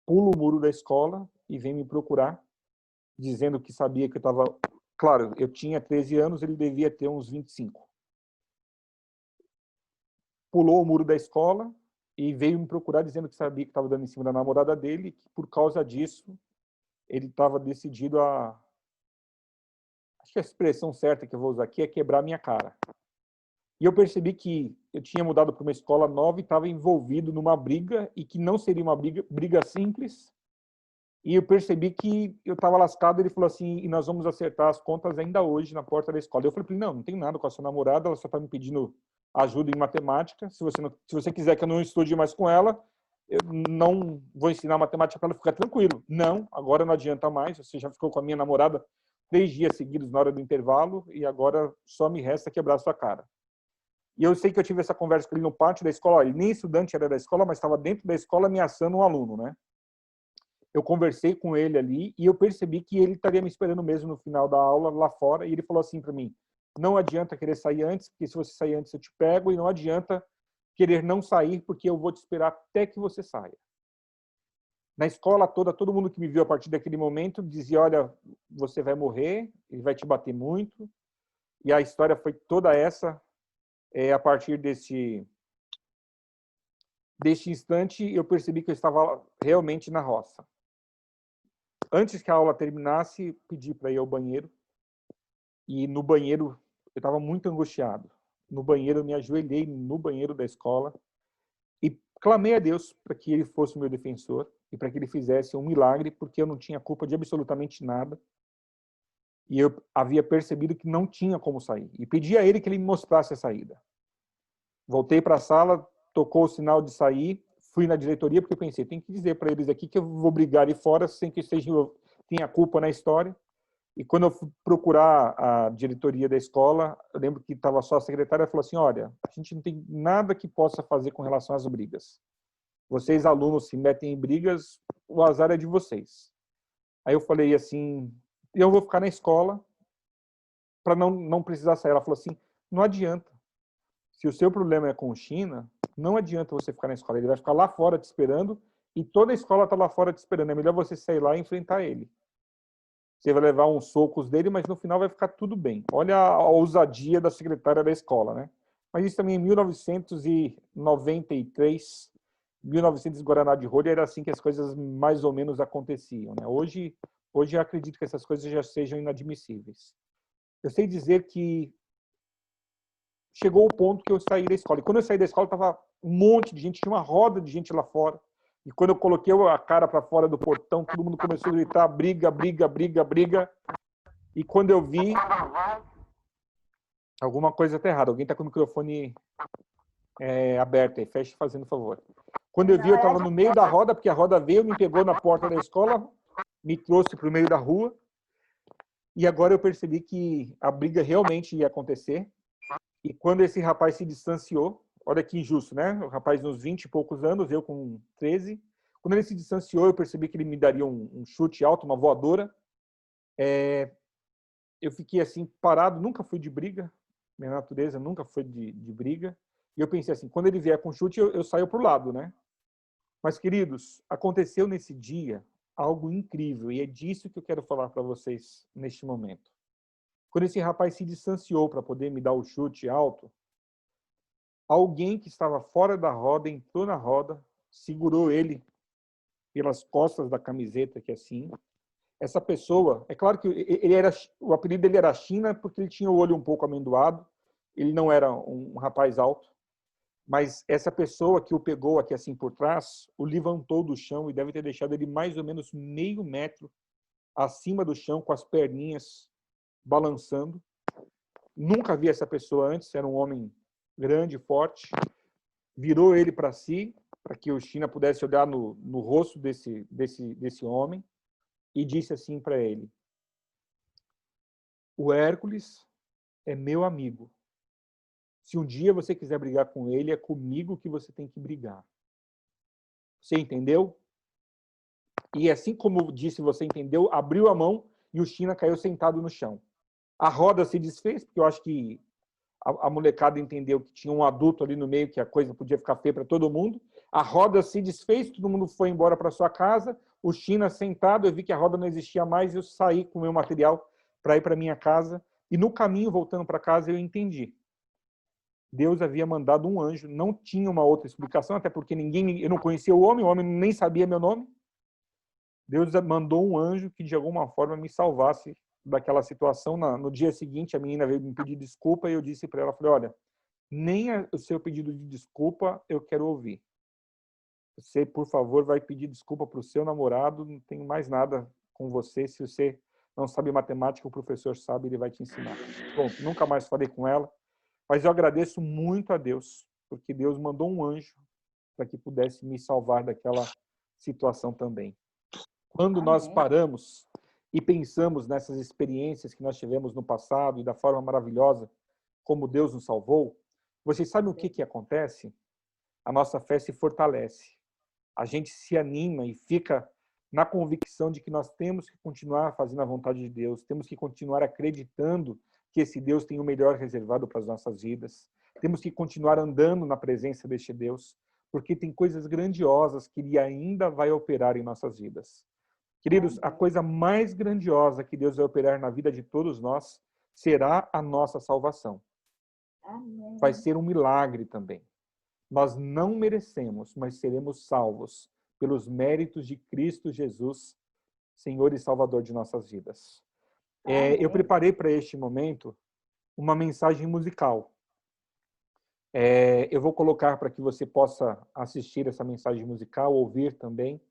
pula o muro da escola e vem me procurar, dizendo que sabia que eu estava... Claro, eu tinha 13 anos, ele devia ter uns 25. Pulou o muro da escola e veio me procurar dizendo que sabia que estava dando em cima da namorada dele e que, por causa disso, ele estava decidido a... Acho que a expressão certa que eu vou usar aqui é quebrar minha cara. E eu percebi que eu tinha mudado para uma escola nova e estava envolvido numa briga e que não seria uma briga simples. E eu percebi que eu estava lascado. Ele falou assim, e nós vamos acertar as contas ainda hoje na porta da escola. Eu falei, não tem nada com a sua namorada, ela só está me pedindo ajuda em matemática. Se você quiser que eu não estude mais com ela, eu não vou ensinar matemática para ela ficar tranquilo. Não, agora não adianta mais, você já ficou com a minha namorada 3 dias seguidos na hora do intervalo e agora só me resta quebrar a sua cara. E eu sei que eu tive essa conversa com ele no pátio da escola. Ele nem estudante era da escola, mas estava dentro da escola ameaçando um aluno, né? Eu conversei com ele ali e eu percebi que ele estaria me esperando mesmo no final da aula lá fora. E ele falou assim para mim, não adianta querer sair antes, porque se você sair antes eu te pego, e não adianta querer não sair, porque eu vou te esperar até que você saia. Na escola toda, todo mundo que me viu a partir daquele momento dizia, olha, você vai morrer, ele vai te bater muito. E a história foi toda essa. A partir deste instante, eu percebi que eu estava realmente na roça. Antes que a aula terminasse, pedi para ir ao banheiro. E no banheiro, eu estava muito angustiado. no banheiro, eu me ajoelhei no banheiro da escola e clamei a Deus para que ele fosse o meu defensor e para que ele fizesse um milagre, porque eu não tinha culpa de absolutamente nada. E eu havia percebido que não tinha como sair. E pedi a ele que ele me mostrasse a saída. Voltei para a sala, tocou o sinal de sair, fui na diretoria, porque eu pensei, tem que dizer para eles aqui que eu vou brigar ali fora sem que tenha culpa na história. E quando eu fui procurar a diretoria da escola, eu lembro que estava só a secretária, falou assim, olha, a gente não tem nada que possa fazer com relação às brigas. Vocês, alunos, se metem em brigas, o azar é de vocês. Aí eu falei assim, eu vou ficar na escola para não precisar sair. Ela falou assim, não adianta. Se o seu problema é com o China, não adianta você ficar na escola. Ele vai ficar lá fora te esperando e toda a escola está lá fora te esperando. É melhor você sair lá e enfrentar ele. Você vai levar uns socos dele, mas no final vai ficar tudo bem. Olha a ousadia da secretária da escola, né? Mas isso também em 1993, 1900 Guaraná de rolha, era assim que as coisas mais ou menos aconteciam, né? Hoje eu acredito que essas coisas já sejam inadmissíveis. Eu sei dizer que chegou o ponto que eu saí da escola. E quando eu saí da escola, estava um monte de gente, tinha uma roda de gente lá fora. E quando eu coloquei a cara para fora do portão, todo mundo começou a gritar, briga, briga, briga, briga. E quando eu vi, alguma coisa está errada. Alguém está com o microfone aberto aí, feche fazendo favor. Quando eu vi, eu estava no meio da roda, porque a roda veio, me pegou na porta da escola, me trouxe para o meio da rua. E agora eu percebi que a briga realmente ia acontecer. E quando esse rapaz se distanciou, olha que injusto, né? O rapaz uns 20 e poucos anos, eu com 13. Quando ele se distanciou, eu percebi que ele me daria um chute alto, uma voadora. Eu fiquei assim, parado, nunca fui de briga. Minha natureza nunca foi de briga. E eu pensei assim, quando ele vier com chute, eu saio para o lado, né? Mas, queridos, aconteceu nesse dia algo incrível. E é disso que eu quero falar para vocês neste momento. Quando esse rapaz se distanciou para poder me dar o chute alto, alguém que estava fora da roda entrou na roda, segurou ele pelas costas da camiseta, que é assim. Essa pessoa, é claro que o apelido dele era China, porque ele tinha o olho um pouco amendoado, ele não era um rapaz alto, mas essa pessoa que o pegou aqui assim por trás, o levantou do chão e deve ter deixado ele mais ou menos meio metro acima do chão, com as perninhas balançando. Nunca vi essa pessoa antes, era um homem grande, forte. Virou ele para si, para que o China pudesse olhar no rosto desse homem, e disse assim para ele, o Hércules é meu amigo. Se um dia você quiser brigar com ele, é comigo que você tem que brigar. Você entendeu? E assim como disse, você entendeu, abriu a mão e o China caiu sentado no chão. A roda se desfez, porque eu acho que a molecada entendeu que tinha um adulto ali no meio, que a coisa podia ficar feia para todo mundo. A roda se desfez, todo mundo foi embora para sua casa. O China sentado, eu vi que a roda não existia mais, eu saí com o meu material para ir para minha casa. E no caminho, voltando para casa, eu entendi. Deus havia mandado um anjo, não tinha uma outra explicação, até porque eu não conhecia o homem nem sabia meu nome. Deus mandou um anjo que de alguma forma me salvasse daquela situação. No dia seguinte, a menina veio me pedir desculpa e eu disse para ela, falei, olha, nem o seu pedido de desculpa eu quero ouvir. Você, por favor, vai pedir desculpa para o seu namorado, não tenho mais nada com você. Se você não sabe matemática, o professor sabe, ele vai te ensinar. Bom, nunca mais falei com ela, mas eu agradeço muito a Deus, porque Deus mandou um anjo para que pudesse me salvar daquela situação também. Quando nós paramos e pensamos nessas experiências que nós tivemos no passado e da forma maravilhosa como Deus nos salvou, vocês sabem o que acontece? A nossa fé se fortalece. A gente se anima e fica na convicção de que nós temos que continuar fazendo a vontade de Deus, temos que continuar acreditando que esse Deus tem o melhor reservado para as nossas vidas, temos que continuar andando na presença deste Deus, porque tem coisas grandiosas que Ele ainda vai operar em nossas vidas. Queridos, a coisa mais grandiosa que Deus vai operar na vida de todos nós será a nossa salvação. Vai ser um milagre também. Nós não merecemos, mas seremos salvos pelos méritos de Cristo Jesus, Senhor e Salvador de nossas vidas. Eu preparei para este momento uma mensagem musical. Eu vou colocar para que você possa assistir essa mensagem musical, ouvir também.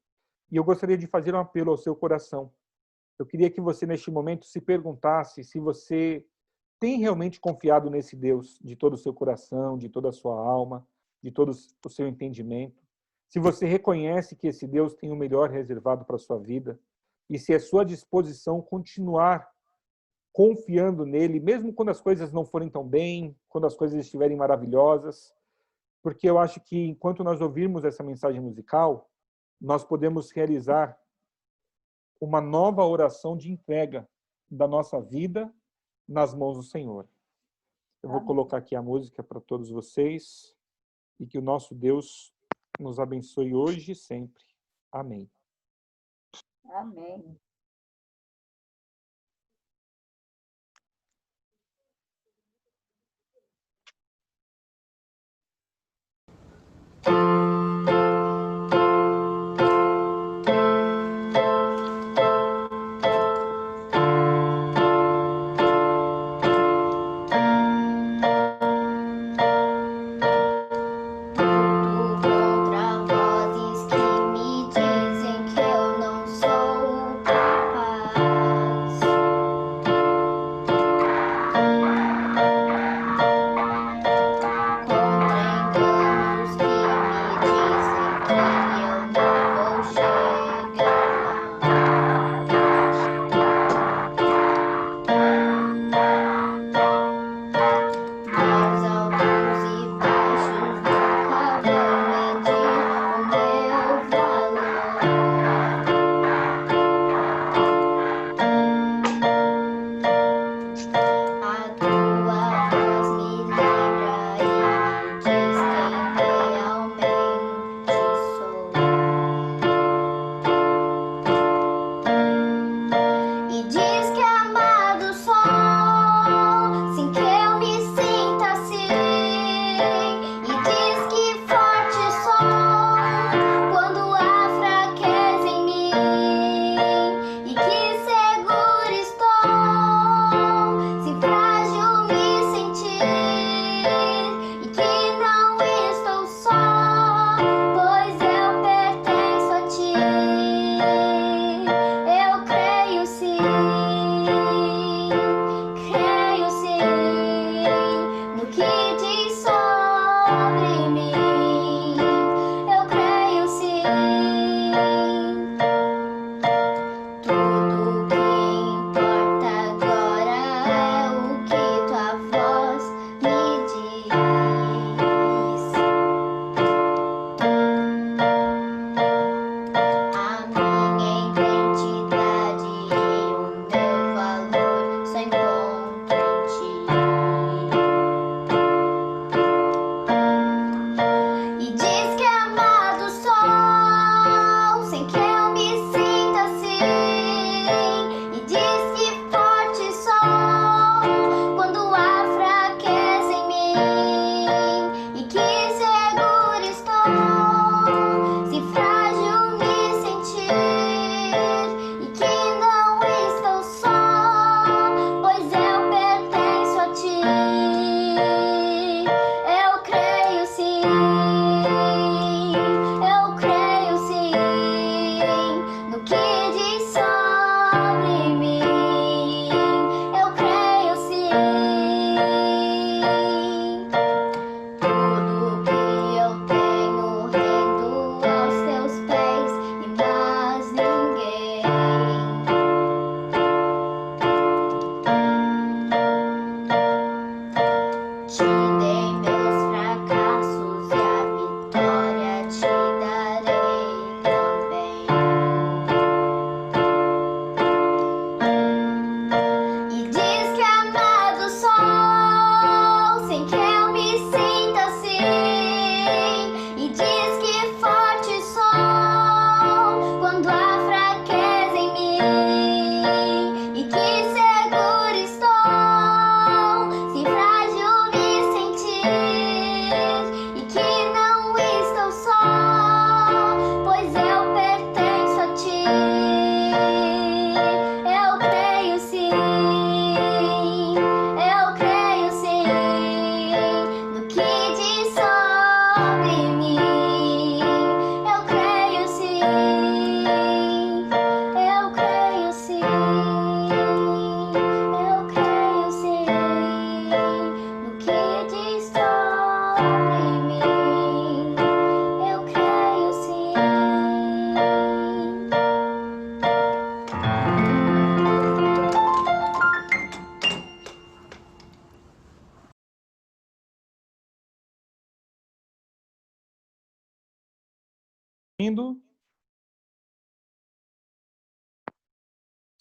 E eu gostaria de fazer um apelo ao seu coração. Eu queria que você, neste momento, se perguntasse se você tem realmente confiado nesse Deus de todo o seu coração, de toda a sua alma, de todo o seu entendimento. Se você reconhece que esse Deus tem o melhor reservado para a sua vida e se é sua disposição continuar confiando nele, mesmo quando as coisas não forem tão bem, quando as coisas estiverem maravilhosas, porque eu acho que enquanto nós ouvirmos essa mensagem musical, nós podemos realizar uma nova oração de entrega da nossa vida nas mãos do Senhor. Eu vou colocar aqui a música para todos vocês e que o nosso Deus nos abençoe hoje e sempre. Amém. Amém. Contra enganos que me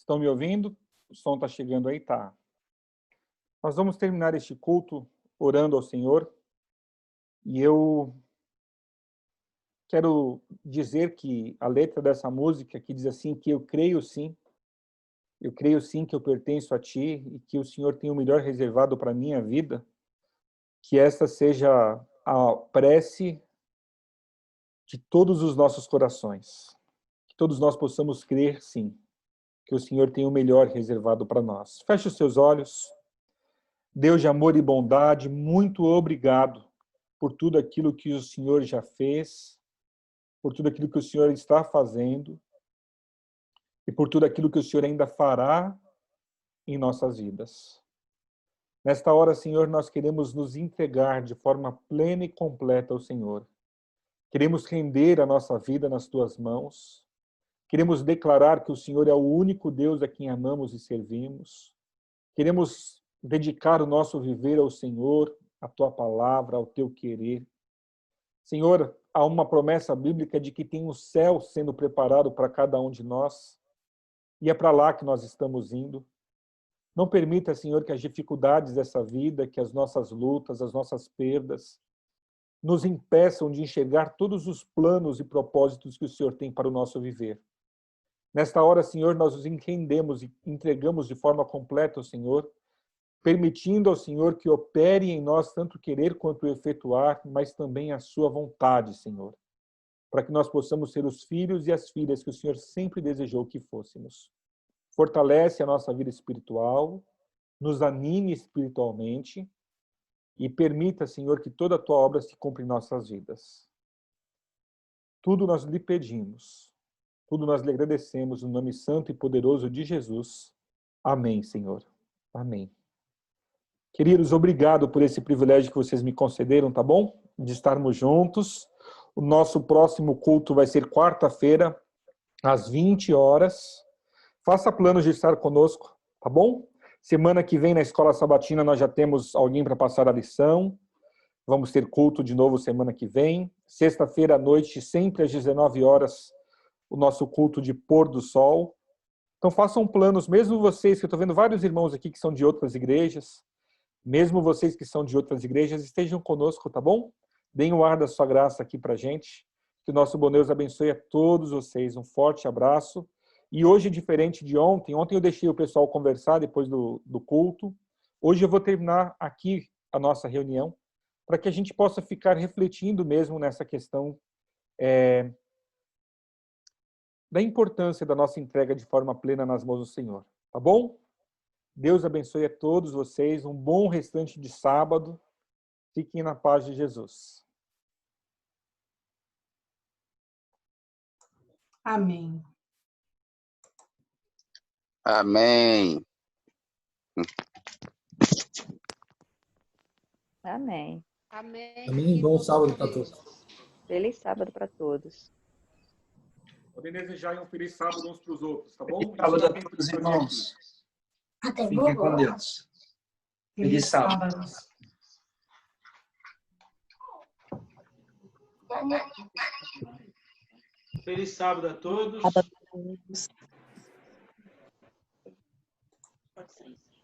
Estão me ouvindo? O som está chegando aí? Tá. Nós vamos terminar este culto orando ao Senhor. E eu quero dizer que a letra dessa música que diz assim, que eu creio sim que eu pertenço a Ti e que o Senhor tem o melhor reservado para a minha vida, que essa seja a prece de todos os nossos corações. Que todos nós possamos crer sim, que o Senhor tem o melhor reservado para nós. Feche os seus olhos. Deus de amor e bondade, muito obrigado por tudo aquilo que o Senhor já fez, por tudo aquilo que o Senhor está fazendo e por tudo aquilo que o Senhor ainda fará em nossas vidas. Nesta hora, Senhor, nós queremos nos entregar de forma plena e completa ao Senhor. Queremos render a nossa vida nas Tuas mãos. Queremos declarar que o Senhor é o único Deus a quem amamos e servimos. Queremos dedicar o nosso viver ao Senhor, à Tua palavra, ao Teu querer. Senhor, há uma promessa bíblica de que tem o céu sendo preparado para cada um de nós, e é para lá que nós estamos indo. Não permita, Senhor, que as dificuldades dessa vida, que as nossas lutas, as nossas perdas, nos impeçam de enxergar todos os planos e propósitos que o Senhor tem para o nosso viver. Nesta hora, Senhor, nós nos entendemos e entregamos de forma completa ao Senhor, permitindo ao Senhor que opere em nós tanto querer quanto efetuar, mas também a sua vontade, Senhor, para que nós possamos ser os filhos e as filhas que o Senhor sempre desejou que fôssemos. Fortalece a nossa vida espiritual, nos anime espiritualmente e permita, Senhor, que toda a Tua obra se cumpra em nossas vidas. Tudo nós lhe pedimos, tudo nós lhe agradecemos no nome santo e poderoso de Jesus. Amém, Senhor. Amém. Queridos, obrigado por esse privilégio que vocês me concederam, tá bom? De estarmos juntos. O nosso próximo culto vai ser quarta-feira, às 20 horas. Faça planos de estar conosco, tá bom? Semana que vem, na Escola Sabatina, nós já temos alguém para passar a lição. Vamos ter culto de novo semana que vem. Sexta-feira à noite, sempre às 19 horas, o nosso culto de pôr do sol. Então façam planos, mesmo vocês, que eu estou vendo vários irmãos aqui que são de outras igrejas, mesmo vocês que são de outras igrejas, estejam conosco, tá bom? Deem o ar da sua graça aqui para a gente. Que o nosso bom Deus abençoe a todos vocês. Um forte abraço. E hoje, diferente de ontem, eu deixei o pessoal conversar depois do culto. Hoje eu vou terminar aqui a nossa reunião, para que a gente possa ficar refletindo mesmo nessa questão da importância da nossa entrega de forma plena nas mãos do Senhor. Tá bom? Deus abençoe a todos vocês. Um bom restante de sábado. Fiquem na paz de Jesus. Amém. Amém. Amém. Amém. Amém. Bom sábado para todos. Feliz sábado para todos. Podem desejar um feliz sábado uns para os outros, tá bom? Feliz sábado a todos, irmãos. Fiquem com Deus. Feliz sábado. Feliz sábado a todos. Sábado a todos. Pode ser isso.